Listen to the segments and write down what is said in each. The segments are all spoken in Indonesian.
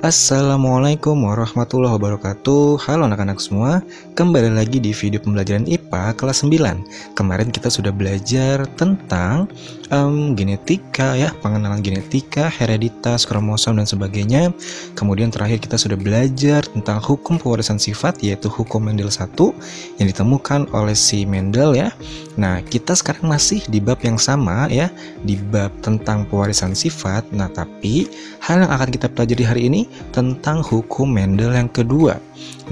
Assalamualaikum warahmatullahi wabarakatuh. Halo anak-anak semua, kembali lagi di video pembelajaran IPA kelas 9. Kemarin kita sudah belajar tentang genetika ya, pengenalan genetika, hereditas, kromosom dan sebagainya. Kemudian terakhir kita sudah belajar tentang hukum pewarisan sifat, yaitu hukum Mendel 1 yang ditemukan oleh si Mendel ya. Nah, kita sekarang masih di bab yang sama ya, di bab tentang pewarisan sifat. Nah, tapi hal yang akan kita pelajari hari ini tentang hukum Mendel yang kedua.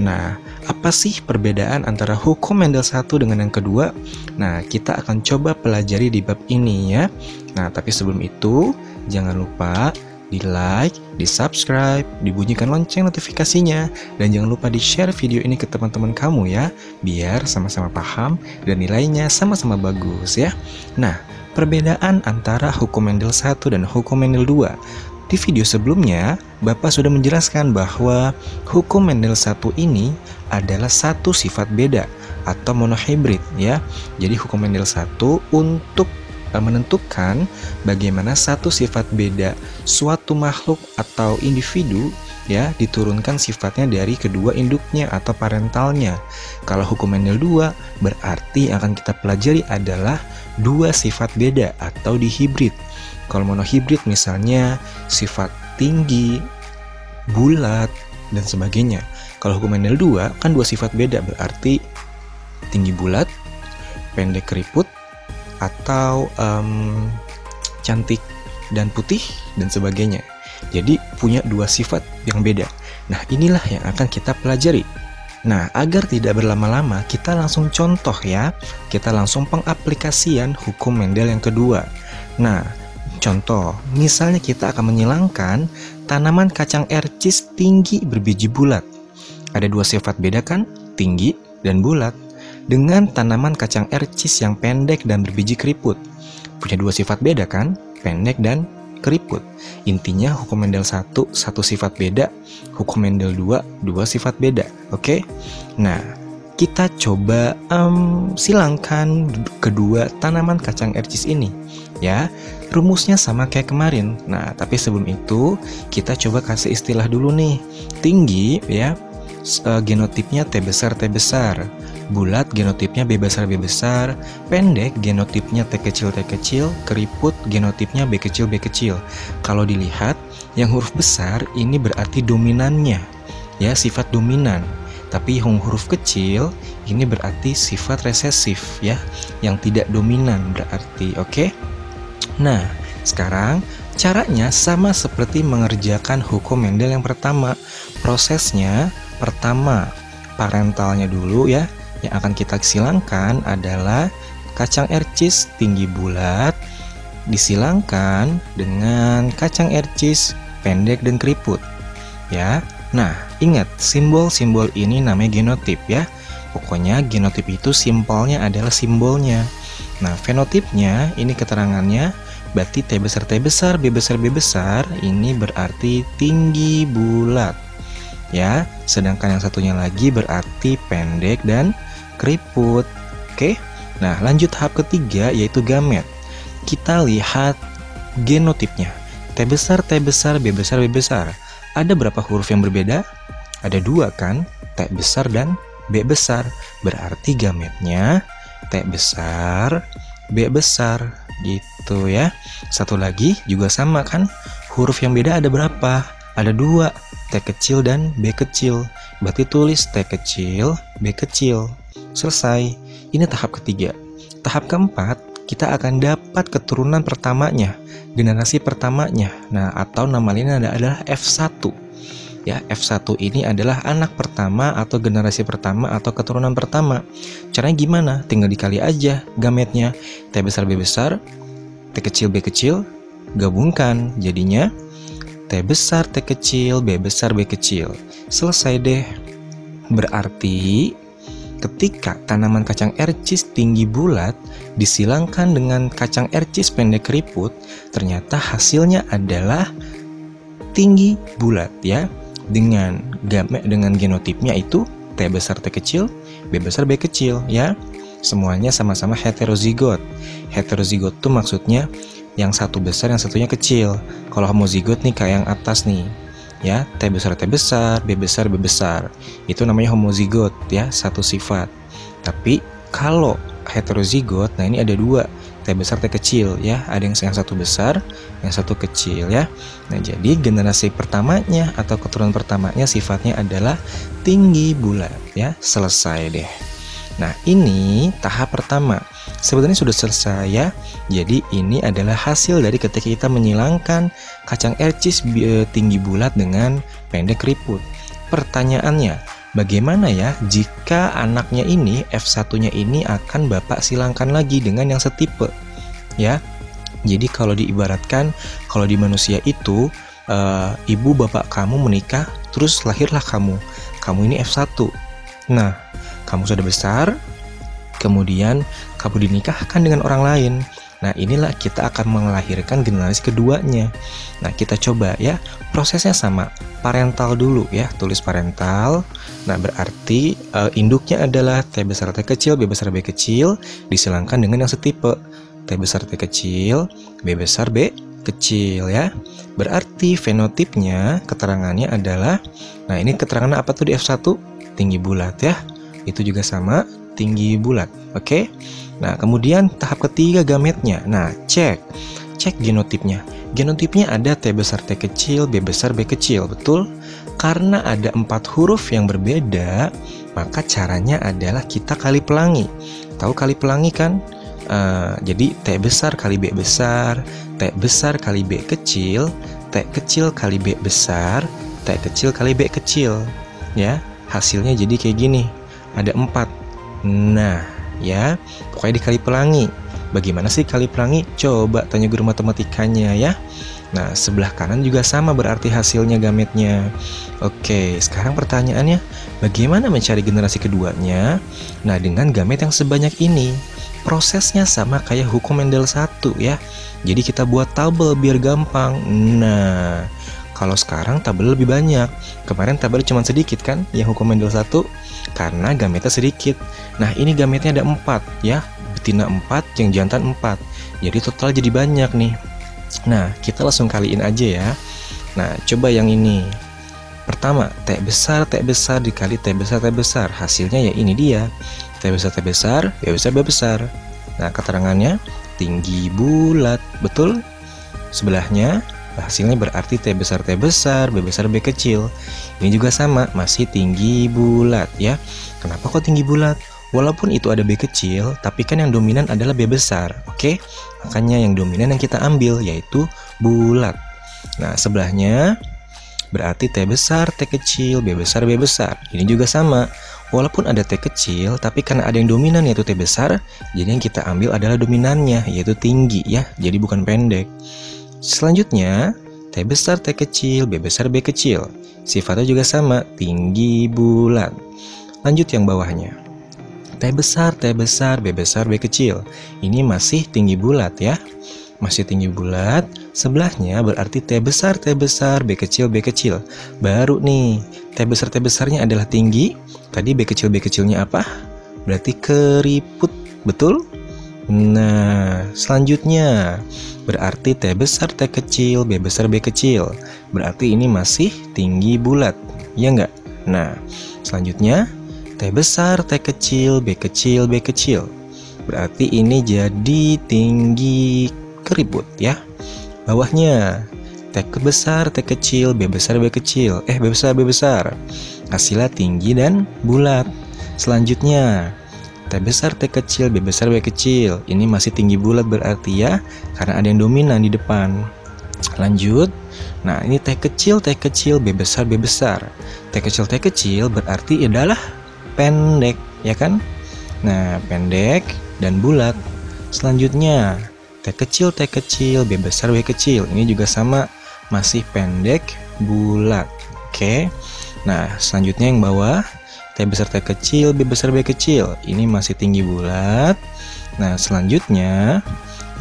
Nah, apa sih perbedaan antara hukum Mendel 1 dengan yang kedua? Nah, kita akan coba pelajari di bab ini ya. Nah, tapi sebelum itu, jangan lupa di like, di subscribe, dibunyikan lonceng notifikasinya, dan jangan lupa di share video ini ke teman-teman kamu ya, biar sama-sama paham dan nilainya sama-sama bagus ya. Nah, perbedaan antara hukum Mendel 1 dan hukum Mendel 2. Di video sebelumnya, Bapak sudah menjelaskan bahwa hukum Mendel 1 ini adalah satu sifat beda atau monohibrid ya. Jadi hukum Mendel 1 untuk menentukan bagaimana satu sifat beda suatu makhluk atau individu ya diturunkan sifatnya dari kedua induknya atau parentalnya. Kalau hukum Mendel 2 berarti yang akan kita pelajari adalah dua sifat beda atau dihibrid. Kalau monohibrid misalnya sifat tinggi, bulat, dan sebagainya. Kalau hukum Mendel 2 kan dua sifat beda, berarti tinggi bulat, pendek keriput, atau cantik dan putih, dan sebagainya. Jadi punya dua sifat yang beda. Nah, inilah yang akan kita pelajari. Nah, agar tidak berlama-lama, kita langsung contoh ya. Kita langsung pengaplikasian hukum Mendel yang kedua. Nah, contoh, misalnya kita akan menyilangkan tanaman kacang ercis tinggi berbiji bulat. Ada dua sifat beda kan? Tinggi dan bulat. Dengan tanaman kacang ercis yang pendek dan berbiji keriput. Punya dua sifat beda kan? Pendek dan keriput. Intinya hukum Mendel 1 satu sifat beda, hukum Mendel 2 dua sifat beda. Oke? Nah, kita coba silangkan kedua tanaman kacang ercis ini ya. Rumusnya sama kayak kemarin. Nah, tapi sebelum itu kita coba kasih istilah dulu nih. Tinggi ya, genotipnya T besar T besar. Bulat genotipnya B besar B besar. Pendek genotipnya T kecil T kecil. Keriput genotipnya B kecil B kecil. Kalau dilihat yang huruf besar ini berarti dominannya ya, sifat dominan. Tapi yang huruf kecil ini berarti sifat resesif ya, yang tidak dominan berarti. Oke? Nah, sekarang caranya sama seperti mengerjakan hukum Mendel yang pertama. Prosesnya pertama, parentalnya dulu ya. Yang akan kita silangkan adalah kacang ercis tinggi bulat disilangkan dengan kacang ercis pendek dan keriput ya. Nah, ingat simbol-simbol ini namanya genotip ya. Pokoknya genotip itu simpelnya adalah simbolnya. Nah, fenotipnya ini keterangannya berarti T besar T besar, B besar B besar, ini berarti tinggi bulat ya. Sedangkan yang satunya lagi berarti pendek dan keriput. Oke. Nah, lanjut tahap ketiga yaitu gamet. Kita lihat genotipnya. T besar T besar, B besar B besar. Ada berapa huruf yang berbeda? Ada dua kan? T besar dan B besar. Berarti gametnya T besar, B besar gitu ya. Satu lagi juga sama kan? Huruf yang beda ada berapa? Ada dua, T kecil dan B kecil. Berarti tulis T kecil, B kecil. Selesai. Ini tahap ketiga. Tahap keempat, kita akan dapat keturunan pertamanya, generasi pertamanya. Nah, atau nama lainnya adalah F1. Ya, F1 ini adalah anak pertama atau generasi pertama atau keturunan pertama. Caranya gimana? Tinggal dikali aja gametnya. T besar B besar, T kecil B kecil, gabungkan jadinya T besar T kecil, B besar B kecil. Selesai deh. Berarti ketika tanaman kacang ercis tinggi bulat disilangkan dengan kacang ercis pendek keriput, ternyata hasilnya adalah tinggi bulat ya. Dengan genotipnya itu T besar T kecil, B besar B kecil ya. Semuanya sama-sama heterozigot. Heterozigot itu maksudnya yang satu besar yang satunya kecil. Kalau homozigot nih kayak yang atas nih. ya, T besar T besar, B besar B besar. Itu namanya homozigot ya, satu sifat. Tapi kalau heterozigot, nah ini ada dua, T besar T kecil ya, ada yang satu besar, yang satu kecil ya. Nah, jadi generasi pertamanya atau keturunan pertamanya sifatnya adalah tinggi bulat ya. Selesai deh. Nah, ini tahap pertama. Sebenarnya sudah selesai ya. Jadi ini adalah hasil dari ketika kita menyilangkan kacang ercis tinggi bulat dengan pendek keriput. Pertanyaannya, bagaimana ya jika anaknya ini, F1-nya ini akan Bapak silangkan lagi dengan yang setipe ya. Jadi kalau diibaratkan, kalau di manusia itu ibu bapak kamu menikah, terus lahirlah kamu ini F1. Nah, kamu sudah besar, kemudian kamu dinikahkan dengan orang lain. Nah, inilah kita akan melahirkan generasi keduanya. Nah, kita coba ya, prosesnya sama. Parental dulu ya, tulis parental. Nah, berarti induknya adalah T besar T kecil, B besar B kecil, disilangkan dengan yang setipe. T besar T kecil, B besar B kecil ya. Berarti fenotipnya, keterangannya adalah, nah ini keterangannya apa tuh di F1? Tinggi bulat ya. Itu juga sama, tinggi bulat. Oke. Nah, kemudian tahap ketiga gametnya. Nah, cek genotipnya. Genotipnya ada T besar T kecil, B besar B kecil, betul? Karena ada 4 huruf yang berbeda, maka caranya adalah kita kali pelangi. Tahu kali pelangi kan? Jadi T besar kali B besar, T besar kali B kecil, T kecil kali B besar, T kecil kali B kecil. Ya, hasilnya jadi kayak gini. Ada 4. Nah, ya, pokoknya dikali pelangi. Bagaimana sih kali pelangi? Coba tanya guru matematikanya ya. Nah, sebelah kanan juga sama berarti hasilnya gametnya. Oke, sekarang pertanyaannya, bagaimana mencari generasi keduanya? Nah, dengan gamet yang sebanyak ini. Prosesnya sama kayak hukum Mendel 1 ya. Jadi kita buat tabel biar gampang. Nah, kalau sekarang tabel lebih banyak. Kemarin tabel cuma sedikit kan, yang hukum Mendel 1, karena gametnya sedikit. Nah, ini gametnya ada 4 ya. Betina 4, yang jantan 4. Jadi total jadi banyak nih. Nah, kita langsung kaliin aja ya. Nah, coba yang ini. Pertama, T besar dikali T besar. Hasilnya ya ini dia. T besar, B besar, B besar. Nah, keterangannya tinggi bulat, betul? Sebelahnya, hasilnya berarti T besar, B besar, B kecil. Ini juga sama, masih tinggi bulat ya. Kenapa kok tinggi bulat? Walaupun itu ada B kecil, tapi kan yang dominan adalah B besar, oke? Makanya yang dominan yang kita ambil, yaitu bulat. Nah, sebelahnya berarti T besar, T kecil, B besar, B besar. Ini juga sama. Walaupun ada T kecil, tapi karena ada yang dominan yaitu T besar, jadi yang kita ambil adalah dominannya, yaitu tinggi ya, jadi bukan pendek. Selanjutnya, T besar, T kecil, B besar, B kecil. Sifatnya juga sama, tinggi bulat. Lanjut yang bawahnya. T besar, B besar, B kecil. Ini masih tinggi bulat ya. Masih tinggi bulat. Sebelahnya berarti T besar, B kecil, B kecil. Baru nih, T besarnya adalah tinggi. Tadi B kecilnya apa? Berarti keriput, betul? Nah, selanjutnya berarti T besar, T kecil, B besar, B kecil. Berarti ini masih tinggi bulat, ya enggak? Nah, selanjutnya T besar, T kecil, B kecil, B kecil. Berarti ini jadi tinggi keriput ya. Bawahnya T besar, T kecil, B besar, B kecil. B besar, B besar. Hasilnya tinggi dan bulat. Selanjutnya T besar, T kecil, B besar, B kecil. Ini masih tinggi bulat berarti ya, karena ada yang dominan di depan. Lanjut. Nah, ini T kecil, B besar, B besar. T kecil berarti adalah pendek, ya kan? Nah, pendek dan bulat. Selanjutnya T kecil, B besar, B kecil. Ini juga sama, masih pendek, bulat. Oke. Nah, selanjutnya yang bawah, T besar, T kecil, B besar, B kecil. Ini masih tinggi bulat. Nah, selanjutnya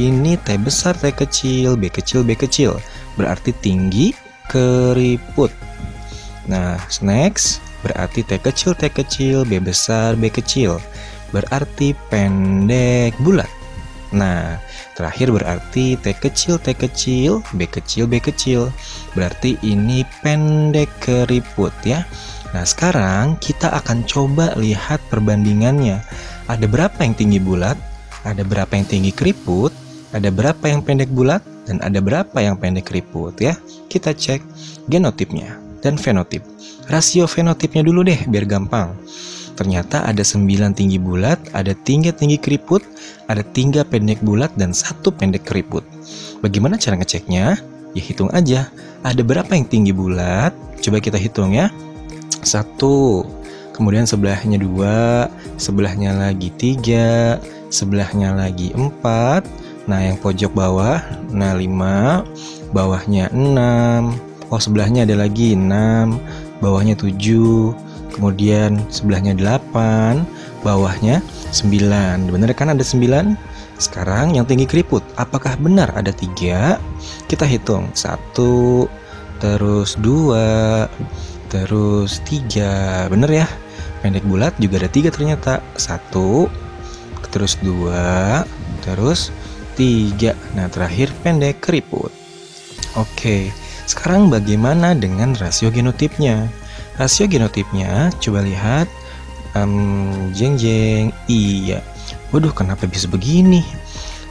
ini T besar, T kecil, B kecil, B kecil. Berarti tinggi keriput. Nah, next berarti T kecil, B besar, B kecil. Berarti pendek bulat. Nah, terakhir berarti T kecil, B kecil. Berarti ini pendek keriput ya. Nah, sekarang kita akan coba lihat perbandingannya. Ada berapa yang tinggi bulat, ada berapa yang tinggi keriput, ada berapa yang pendek bulat, dan ada berapa yang pendek keriput ya. Kita cek genotipnya dan fenotip. Rasio fenotipnya dulu deh biar gampang. Ternyata ada 9 tinggi bulat, ada 3 tinggi keriput, ada 3 pendek bulat, dan 1 pendek keriput. Bagaimana cara ngeceknya? Ya hitung aja. Ada berapa yang tinggi bulat? Coba kita hitung ya. 1, kemudian sebelahnya 2, sebelahnya lagi 3, sebelahnya lagi 4. Nah yang pojok bawah, nah 5, bawahnya 6. Oh sebelahnya ada lagi 6, bawahnya 7. Kemudian sebelahnya 8, bawahnya 9. Benar kan ada 9? Sekarang yang tinggi keriput, apakah benar ada 3? Kita hitung 1, terus 2, terus 3. Benar ya? Pendek bulat juga ada 3 ternyata. 1, terus 2, terus 3. Nah terakhir pendek keriput. Oke, sekarang bagaimana dengan rasio genotipnya? Rasio genotipnya, coba lihat. Jeng. Iya. Waduh, kenapa bisa begini?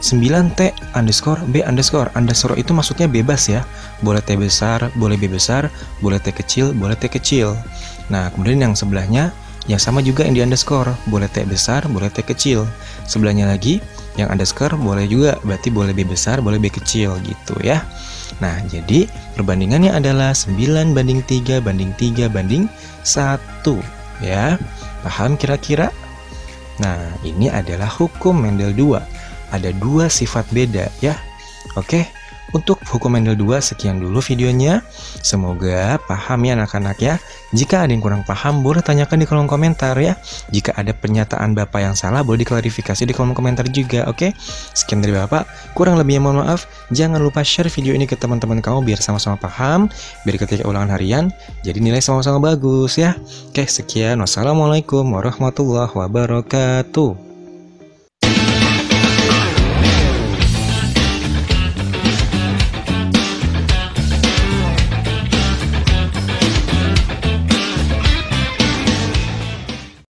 9T underscore B underscore. Underscore itu maksudnya bebas ya. Boleh T besar, boleh B besar, boleh T kecil, boleh T kecil. Nah, kemudian yang sebelahnya yang sama juga yang di underscore. Boleh T besar, boleh T kecil. Sebelahnya lagi yang underscore boleh juga, berarti boleh B besar, boleh B kecil gitu ya. Nah, jadi perbandingannya adalah 9 banding 3 banding 3 banding 1 ya. Paham kira-kira? Nah, ini adalah hukum Mendel 2. Ada 2 sifat beda ya. Oke, untuk hukum Mendel 2 sekian dulu videonya. Semoga paham ya anak-anak ya. Jika ada yang kurang paham boleh tanyakan di kolom komentar ya. Jika ada pernyataan Bapak yang salah boleh diklarifikasi di kolom komentar juga. Oke, sekian dari Bapak. Kurang lebihnya mohon maaf. Jangan lupa share video ini ke teman-teman kamu biar sama-sama paham, biar ketika ulangan harian jadi nilai sama-sama bagus ya. Oke, sekian. Wassalamualaikum warahmatullahi wabarakatuh.